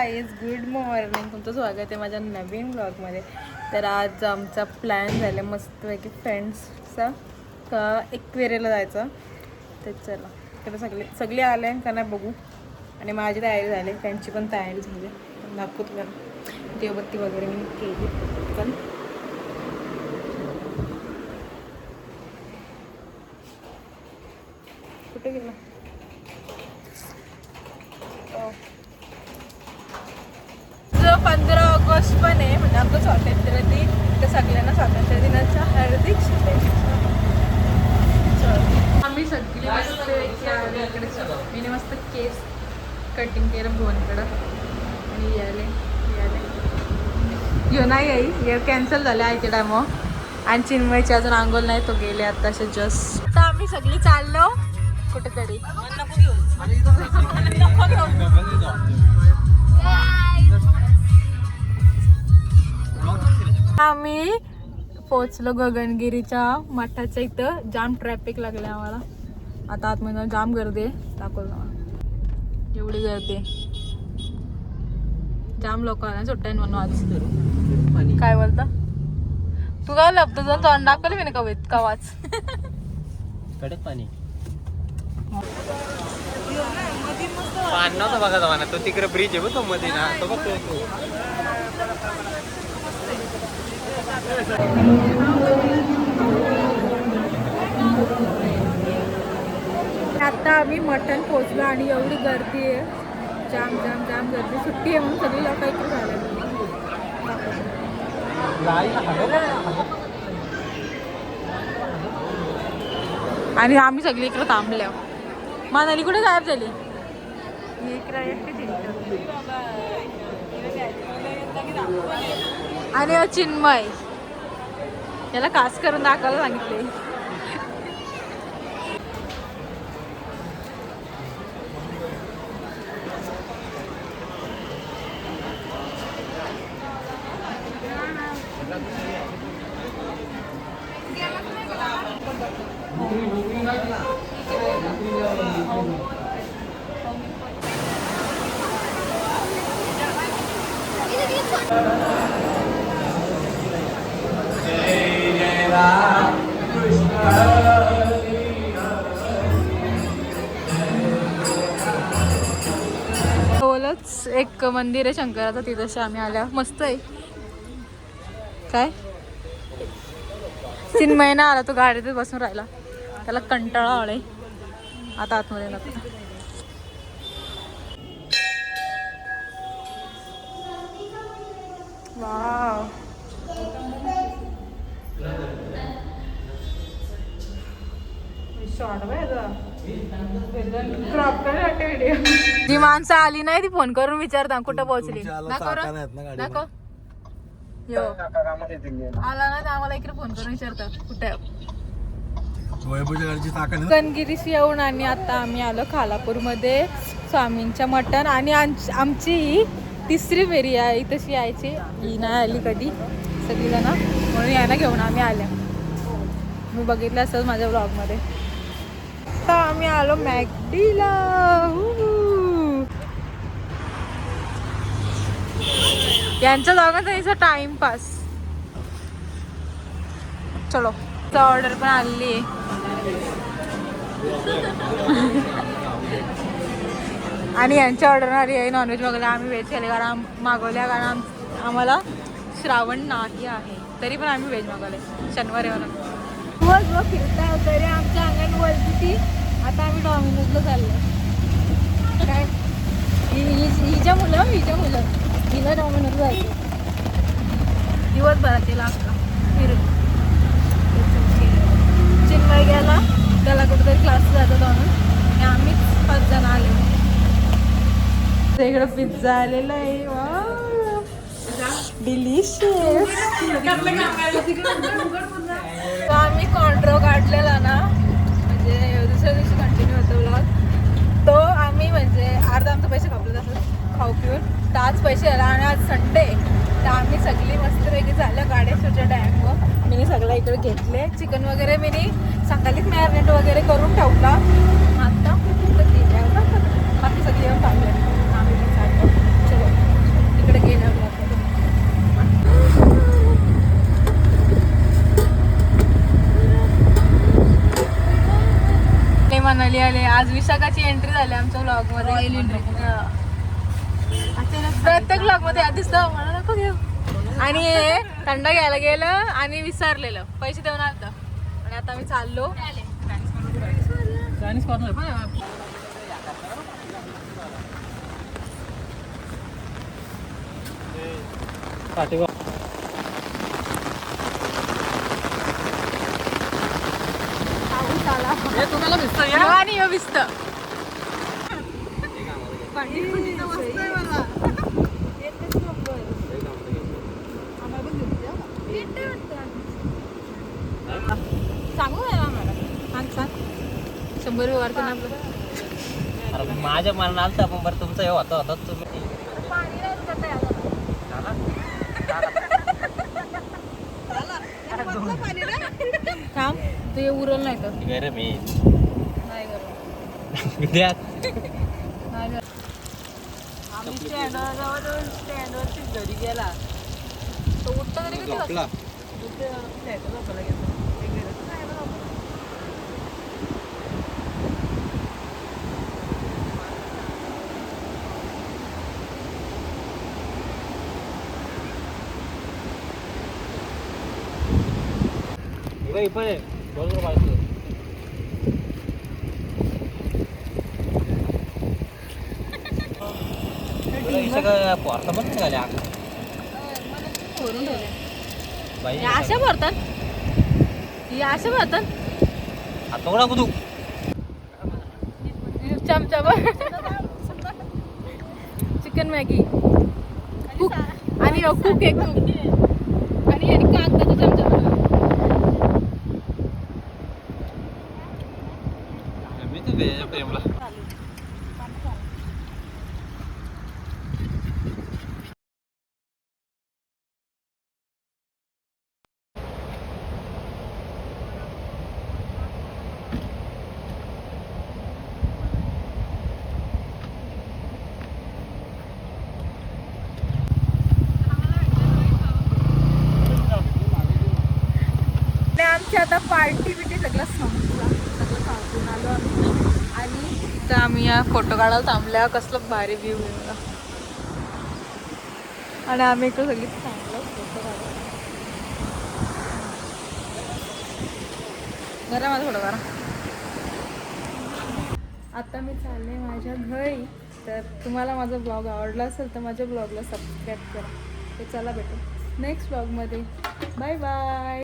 Guys, good morning. तुमचं स्वागत आहे माझ्या नवीन ब्लॉगमध्ये. तर आज आमचा प्लॅन झाला मस्तपैकी फ्रेंड्सचा का एकवेरीला जायचं. तर चला, तर सगळे आले का नाही बघू. आणि माझी तयारी झाली, त्यांची पण तयारी झाली. दाखवू तुम्हाला देवबत्ती वगैरे मी केली. पण कुठे गेला? 15 ऑगस्ट पण आहे, म्हणजे आमचं स्वातंत्र्य दिन. तर सगळ्यांना स्वातंत्र्य दिनाच्या हार्दिक शुभेच्छा. आम्ही सगळी मस्त इकडे मी मस्त केस कटिंग केलं भुवनकडं. आणि याले यो नाही आई, हे कॅन्सल झालं आयच्या टायमो. आणि चिन्मयची अजून आंघोळ नाही, तो गेले आताशे जस्ट. तर आम्ही सगळी चाललो कुठेतरी. आम्ही पोचलो गगनगिरीच्या मठाच्या इथं. जाम ट्रॅफिक लागले आम्हाला. आता आतमध्ये जाम गर्दी आहे. दाखवलं एवढी गर्दी, जाम लोक आला सुट्ट्या म्हणून आज. काय बोलता तू? काय लपतो जाऊन तोंड दाखवलं मी ना कवाच. कडक पाणी पान नव्हतं बघा जावा ना. तो तिकडे ब्रिज आहे बघ, तो मध्ये ना, तो बघ. आता आम्ही मटण पोचलो आणि एवढी गर्दी आहे, जाम जाम जाम गर्दी. सुट्टी आहे म्हणून सगळी लोक इकडे झाले. आणि आम्ही सगळी इकडे थांबल्या. मानाली कुठे गायब झाली? आणि चिन्मय याला खास करून दाखवायला सांगितले. जवळच एक मंदिर आहे शंकराचं, तिथं आम्ही आल्या. मस्त आहे. काय चिन्मय ना आला, तो गाडीतच बसून राहिला, त्याला कंटाळा आलाय. आता आतमध्ये नको. वाव, जी माणसं आली नाही ती फोन करून विचारता कुठं पोहोचली. नको यो आला ना तर आम्हाला इकडे फोन करून विचारता कुठे. गगनगिरीशी येऊन आणि आता आम्ही आलो खालापूरमध्ये स्वामींच्या मटण. आणि आमची ही तिसरी फेरी आहे तशी यायची. ही नाही आली कधी सगळीजण, म्हणून यायला घेऊन आम्ही आल्या. मी बघितलं असं माझ्या ब्लॉगमध्ये. आता आम्ही आलो मॅकडीला. यांच्या दोघांचा टाइमपास. चलो, ऑर्डर पण आलेली आहे. आणि यांची ऑर्डर आली आहे नॉनव्हेज वगैरे. आम्ही व्हेज केले कारण मागवल्या, कारण आम्हाला श्रावण नाही आहे. तरी पण आम्ही व्हेज मागवले शनिवारी म्हणून. दिवसभर फिरता तरी आमच्या अंगण वरती. आता आम्ही डॉमिनोजला चाललो. काय हिच्या मुलं हिला डॉमिनोज जायचं. दिवसभरात तिला फिरून चिन्मय गेला, त्याला कुठेतरी क्लास जातात म्हणून. आणि आम्हीच 5 जण आले. इकडं पिझ्झा आलेला आहे. वा, डिलिशियस. आम्ही कॉन्ट्रो काढलेला ना, म्हणजे दुसऱ्या दिवशी कंटिन्यू होतो व्लॉग तो. आम्ही म्हणजे अर्धा आमचे पैसे खापले तसं खाऊ पिऊन. तर आज पैसे आला आणि आज संडे. तर आम्ही सगळी मस्तपैकी झालं गाडेश्वरच्या डॅमवर. मी सगळं इकडे घेतले. चिकन वगैरे मी सकाळीच मॅरिनेट वगैरे करून ठेवला. आता बाकी सगळी येऊन टाकले. आम्ही पण चालतो. चलो. फायनली आले. आज विशाखाची एंट्री झाली आमच्या ब्लॉग मध्ये. प्रत्येक ब्लॉग मध्ये आधीच मला नको घेऊ. आणि हे थंड घ्यायला गेलं आणि विसरलेलं, पैसे देऊन आलं. आणि आता आम्ही चाललो चायनीज कॉर्नर. तुम्हाला भिजत आणि भिजत सांगू मला 100 व्यवहार केला आपलं. माझ्या मनाला आलता पण बरं तुमचं हे होता तुम्ही थांब तू हे उरल नाही तर गरम आहे नाही गरम विद्या नाही गरम. आम्ही स्टँडवर स्टँडवरती घरी गेला तो उठता तरी किती झोपला. झोपायला गेला. सगळं पोरता पण निघाले भरून ठेवले. या अशा भरतात, या अशा भरतात आता कुठू चमचा चिकन मॅगी कुक आणि कुक एक कुक आणि कागदाचा चमचा. मी तर प्रेमला आमची आता पार्टी बिटी सगळं संपला, सगळं सांगून आलो आम्ही. आणि तर आम्ही या फोटो काढायला थांबल्या. कसलं भारी व्ह्यू आहे आणि आम्ही इकडे सगळी चांगलं फोटो काढला. जरा माझा फोटो काढा. आता मी चालले माझ्या घरी. तर तुम्हाला माझा ब्लॉग आवडला असेल तर माझ्या ब्लॉगला सबस्क्राईब करा. तर चला भेटू नेक्स्ट ब्लॉगमध्ये. Bye bye.